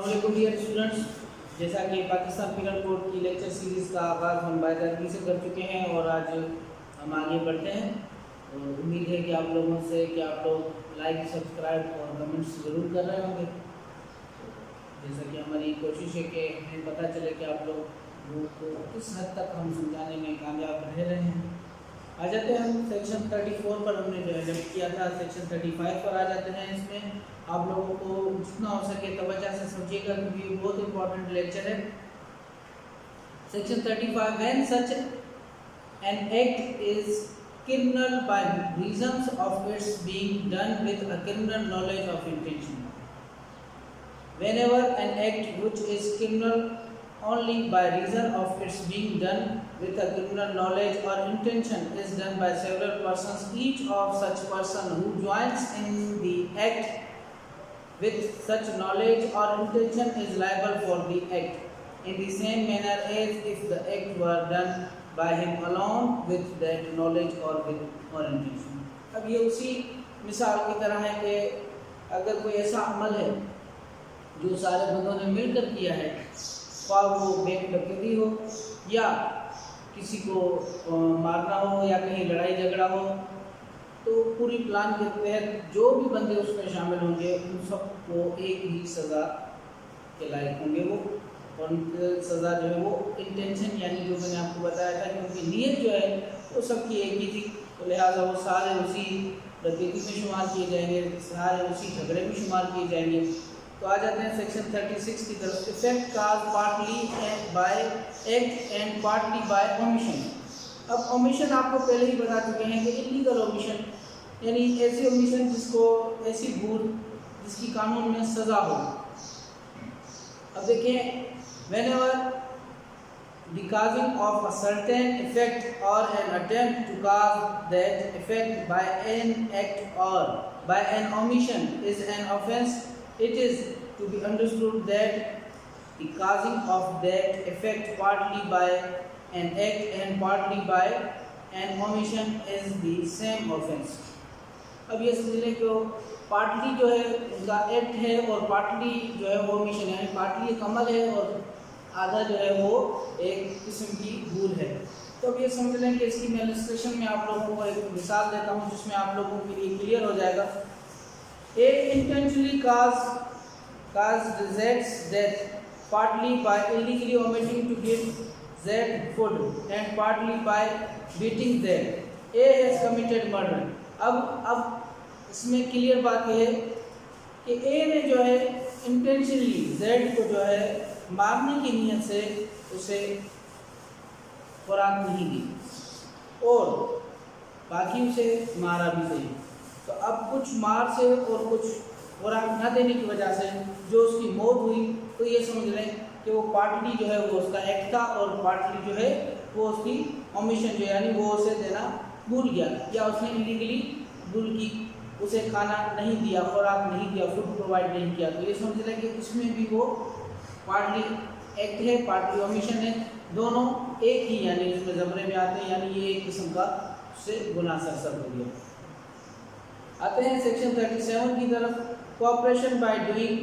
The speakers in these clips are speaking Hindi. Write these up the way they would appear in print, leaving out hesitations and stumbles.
अस्सलामुअलैकुम डियर स्टूडेंट्स, जैसा कि पाकिस्तान पिनल कोड की लेक्चर सीरीज़ का आगाज़ हम बाकायदगी से कर चुके हैं और आज हम आगे बढ़ते हैं। तो उम्मीद है कि आप लोगों से कि आप लोग लाइक, सब्सक्राइब और कमेंट्स ज़रूर कर रहे होंगे। जैसा कि हमारी कोशिश है कि हमें पता चले कि आप लोगों को किस हद तक हम समझाने में कामयाब रह रहे हैं। आ जाते हैं हम सेक्शन 34 पर, हमने जो है जब किया था सेक्शन 35 पर आ जाते हैं। इसमें आप लोगों को जितना हो सके तवज्जो से समझिएगा क्योंकि ये बहुत इंपॉर्टेंट लेक्चर है। Section 35, when such an act is criminal by reasons of its being done with a criminal knowledge of intention. Whenever an act which is criminal only by reason of its being done with a criminal knowledge or intention is done by several persons, each of such person who joins in the act with such knowledge or intention is liable for the act in the same manner as if the act were done by him alone with that knowledge or with or intention. अब ये उसी मिसाल की तरह है कि अगर कोई ऐसा अमल है जो सारे बंदों ने मिलकर किया है, ख्वाह वो बैंक डकैती हो या किसी को मारना हो या कहीं लड़ाई झगड़ा हो, तो पूरी प्लान के तहत जो भी बंदे उसमें शामिल होंगे उन सबको एक ही सज़ा के लायक होंगे वो। और सज़ा जो है वो इंटेंशन यानी जो मैंने आपको बताया था कि उनकी नीयत जो है वो सबकी एक ही थी, तो लिहाजा वो सारे उसी डकैती में शुमार किए जाएंगे, सारे उसी झगड़े में शुमार किए जाएंगे। तो आ जाते हैं सेक्शन 36 की तरफ। Effect cause partly bye act and partly bye omission. अब ओमिशन आपको पहले ही बता चुके हैं कि इलीगल ओमिशन यानी ऐसी ओमिशन जिसको ऐसी भूल जिसकी कानून में सज़ा हो। अब देखें, whenever the causing of a certain effect or an attempt to cause that effect by an act or by an omission is an offense, it is to be understood that the causing of that effect partly by an act and partly by an omission is the same offense. अब ये समझ लें कि पार्टली जो है उनका एक्ट है और पार्टली जो है वो ओमिशन है, यानी पार्टली एक अमल है और आधा जो है वो एक किस्म की भूल है। तो अब ये समझ लें कि इसकी मैं इलस्ट्रेशन में आप लोगों को एक मिसाल देता हूँ जिसमें आप लोगों के लिए क्लियर हो जाएगा। ए इंटेंशनली काज ज़ेड्स death partly by illegally omitting to give Z food and partly by beating Z. A has committed murder. अब इसमें क्लियर बात यह है कि ए ने जो है इंटेंशनली ज़ेड को जो है मारने की नीयत से उसे खुराक नहीं दी और बाकी उसे मारा भी सही। तो अब कुछ मार से और कुछ खुराक न देने की वजह से जो उसकी मौत हुई, तो ये समझ लें कि वो पार्टली जो है वो उसका एक्ट था और पार्टली जो है वो उसकी ओमिशन जो यानी वो उसे देना भूल गया या उसने इलीगली भूल की, उसे खाना नहीं दिया, खुराक नहीं दिया, फूड प्रोवाइड नहीं किया। तो ये समझ लें कि इसमें भी वो पार्टली एक्ट है, पार्टली ओमिशन है, दोनों एक ही यानी इसमें ज़मरे में आते हैं, यानी ये एक किस्म का उससे गुनाह सरसर हो गया। आते हैं सेक्शन 37 की तरफ। Cooperation by doing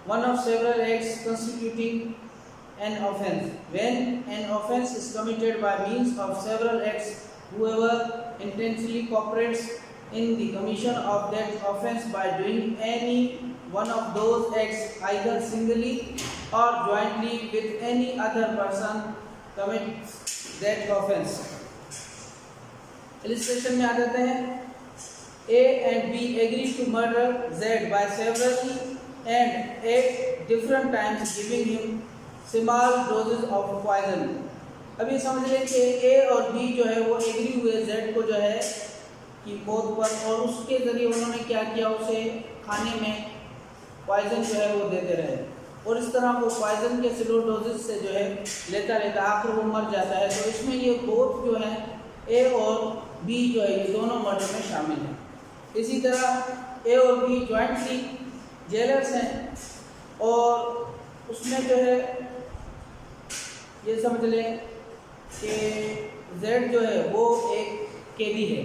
one of several acts constituting an offence. When an offence is committed by means of several acts, whoever intentionally cooperates in the commission of that offense by doing any one of those acts either singly or jointly with any other person commits that offense. Illustration में आ जाते हैं। A and B agree to murder Z by several and at different times giving him small doses of poison. अभी समझ लें कि ए और बी जो है वो एग्री हुए जेड को जो है कि मौत पर, और उसके ज़रिए उन्होंने क्या किया, उसे खाने में पॉइजन जो है वो देते रहे और इस तरह वो पॉइजन के स्लो डोजेस से जो है लेता रहता, आखिर वो मर जाता है। तो इसमें ये बोथ जो है ए और बी जो है ये दोनों मर्डर में शामिल हैं। इसी तरह ए और बी जॉइंटली जेलर्स हैं और उसमें जो है ये समझ लें कि जेड जो है वो एक कैदी है।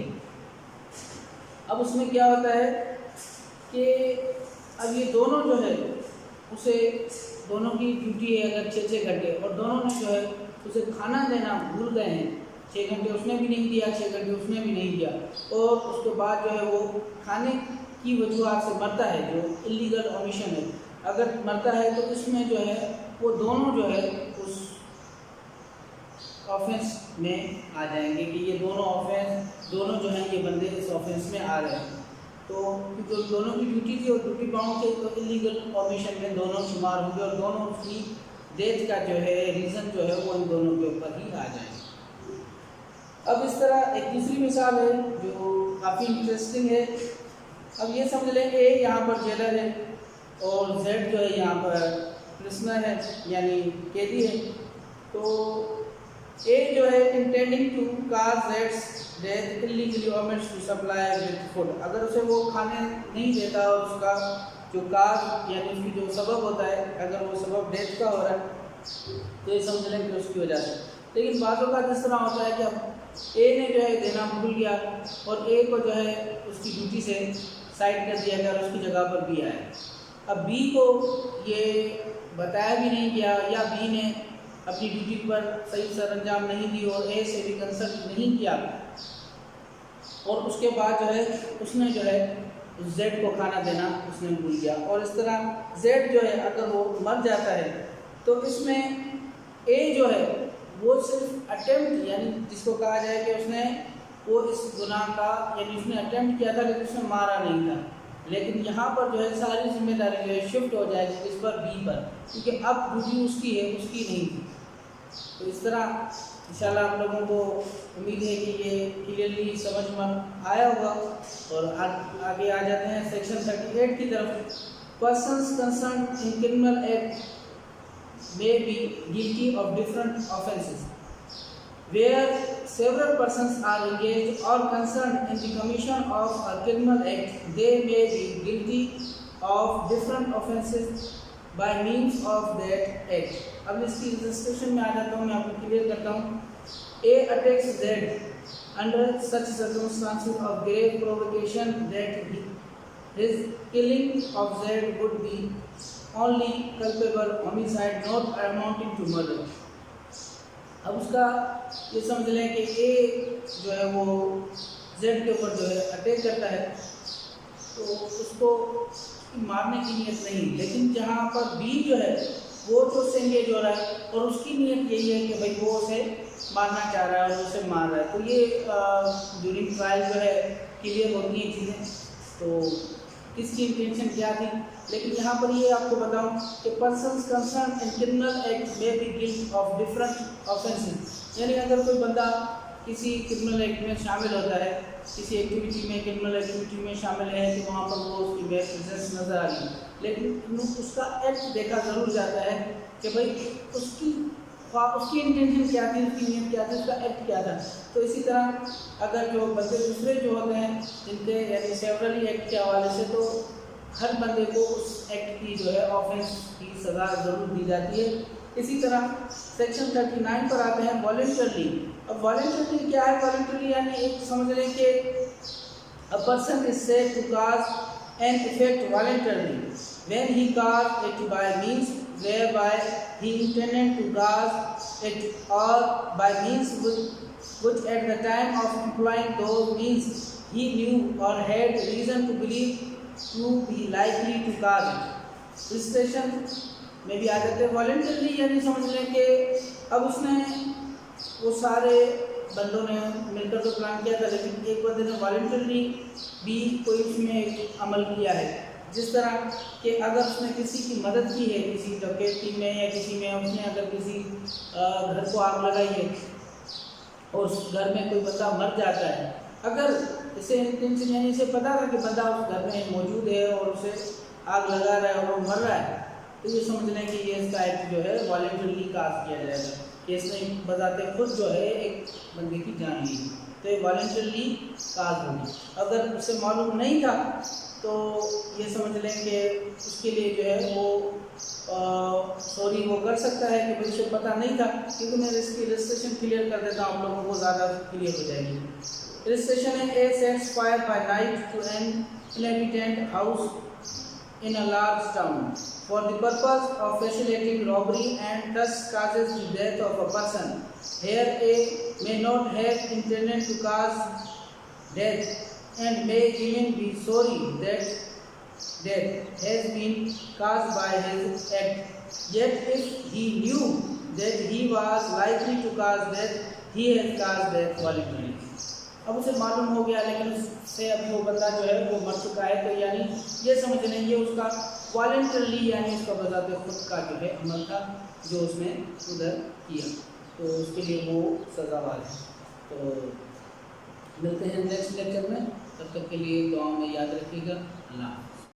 अब उसमें क्या होता है कि अब ये दोनों जो है उसे दोनों की ड्यूटी है अगर 6-6 घंटे, और दोनों ने जो है उसे खाना देना भूल गए हैं, 6 घंटे उसने भी नहीं दिया, 6 घंटे उसने भी नहीं दिया, और उसके बाद जो है वो खाने की वजूहत से मरता है, जो इलीगल ओमिशन है, अगर मरता है तो इसमें जो है वो दोनों जो है उस ऑफेंस में आ जाएंगे कि ये दोनों जो हैं ये बंदे इस ऑफेंस में आ रहे हैं। तो जो दोनों की ड्यूटी थी और ड्यूटी बाउंड थे, तो इलीगल ऑमिशन में दोनों शुमार होंगे और दोनों की डेथ का जो है रीज़न जो है वो इन दोनों के ऊपर ही आ जाएंगे। अब इस तरह एक दूसरी मिसाल है जो काफ़ी इंटरेस्टिंग है। अब ये समझ लें ए यहाँ पर जेलर है और जेड जो है यहाँ पर प्रिजनर है यानी कैदी है। तो ए जो है इंटेंडिंग टू काज जेड्स death illegally omits to supply with food, अगर उसे वो खाने नहीं देता और उसका जो काज यानी उसकी जो सबब होता है, अगर वो सबब डेथ का हो रहा है तो ये समझ लें कि उसकी वजह से। लेकिन बातों का जिस तरह होता है कि अब ए ने जो है देना भूल गया और ए को जो है उसकी ड्यूटी से साइड कर दिया गया और उसकी जगह पर बी आया। अब बी को ये बताया भी नहीं गया या बी ने अपनी ड्यूटी पर सही सरंजाम नहीं दी और ए से भी कंसल्ट नहीं किया, और उसके बाद जो है उसने जो है जेड को खाना देना उसने भूल गया, और इस तरह जेड जो है अगर वो मर जाता है तो इसमें ए जो है वो सिर्फ अटेम्प्ट यानी जिसको कहा जाए कि उसने वो इस गुनाह का यानी उसने अटेम्प्ट किया था लेकिन उसने मारा नहीं था, लेकिन यहाँ पर जो है सारी जिम्मेदारी जो है शिफ्ट हो जाएगी इस पर बी पर, क्योंकि अब ड्यूटी उसकी है उसकी नहीं थी। तो इस तरह इंशाल्लाह आप लोगों को उम्मीद है कि ये क्लियरली समझ में आया होगा। और आगे आ जाते हैं सेक्शन 38 की तरफ। Persons concerned in criminal act may be guilty of different offences. Where several persons are engaged or concerned in the commission of a criminal act, they may be guilty of different offences by means of that act. अब इसकी रजिस्ट्रेशन में आ जाता हूँ, मैं आपको क्लियर करता हूँ। A attacks Z under such circumstances of grave provocation that his killing of Z would be only culpable homicide not amounting to murder। अब उसका ये समझ लें कि ए जो है वो जेड के ऊपर जो है अटैक करता है तो उसको मारने की नीयत नहीं, लेकिन जहाँ पर बी जो है वो तो उससे एंगेज हो रहा है और उसकी नीयत यही है कि भाई वो उसे मारना चाह रहा है और उसे मार रहा है। तो ये ड्यूरिंग ट्रायल जो है क्लियर होती हैं चीज़ें, तो किसकी इंटेंशन क्या थी। लेकिन यहाँ पर ये आपको बताऊं कि persons concern in criminal act में be guilt of different offences, यानी अगर कोई बंदा किसी क्रिमिनल एक्ट में शामिल होता है, किसी एक्टिविटी में क्रिमिनल एक्टिविटी में शामिल है तो वहाँ पर वो उसकी बैड प्रेजेंस नज़र आ रही है, लेकिन उसका एक्ट देखा ज़रूर जाता है कि भाई उसकी इंटेंशन क्या थी, उसकी नीयत क्या थी, उसका एक्ट क्या था। तो इसी तरह अगर जो बंदे दूसरे जो होते हैं जिनके यानी सेवरली एक्ट के हवाले से, तो हर बंदे को उस एक्ट की जो है ऑफेंस की सज़ा ज़रूर दी जाती है। इसी तरह सेक्शन 39 पर आते हैं वॉलंटरली। अब वॉलंटरली क्या है? वॉलंटरली यानी एक समझ लें कि a person is said to cause an effect voluntarily when he cause it by means whereby he intended to cause it or by means which at the time of employing those means he knew or had reason to believe to be likely to cause it। इस सेशन में भी आ जाते हैं वॉलंटरली, यानी समझ लें कि अब उसने वो सारे बंदों ने मिलकर तो प्लान किया था, लेकिन एक बंदे ने वॉलंटरली भी कोई उसमें अमल किया है। जिस तरह कि अगर उसने किसी की मदद की है, किसी डकैती में या किसी में उसने अगर किसी घर को आग लगाई है और उस घर में कोई बंदा मर जाता है, अगर इसे इंटेंशन यानी इसे पता था कि बंदा उस घर में मौजूद है और उसे आग लगा रहा है और वो मर रहा है, तो ये समझ लें कि ये इसका एक्ट जो है वॉलंटरली काज किया जाएगा कि इसने बजाते खुद जो है एक बंदे की जान ली, तो ये वॉलंटरली काज होगी। अगर उसे मालूम नहीं था तो ये समझ लें कि उसके लिए जो है वो सॉरी वो कर सकता है कि भाई उसे पता नहीं था, क्योंकि मैं इसकी रजिस्ट्रेशन क्लियर कर देता हूँ, आप लोगों को ज़्यादा क्लियर हो जाएगी। रजिस्ट्रेशन है A sets fire by night to an inhabitant house in a large town for the purpose of facilitating robbery and thus causes the death of a person. Here A may not have intended to cause death and may even be sorry that death has been caused by his act. Yet if he knew that he was likely to cause death, he has caused death voluntarily. अब उसे मालूम हो गया लेकिन उससे अभी वो बंदा जो है वो मर चुका है, तो यानी ये समझ लेंगे उसका वॉलंटरली यानी उसका बजाते खुद का जो है अमल था जो उसने उधर किया, तो उसके लिए वो सजावार है। तो मिलते हैं नेक्स्ट लेक्चर में, तब तक के लिए दुआ में याद रखिएगा। अल्लाह।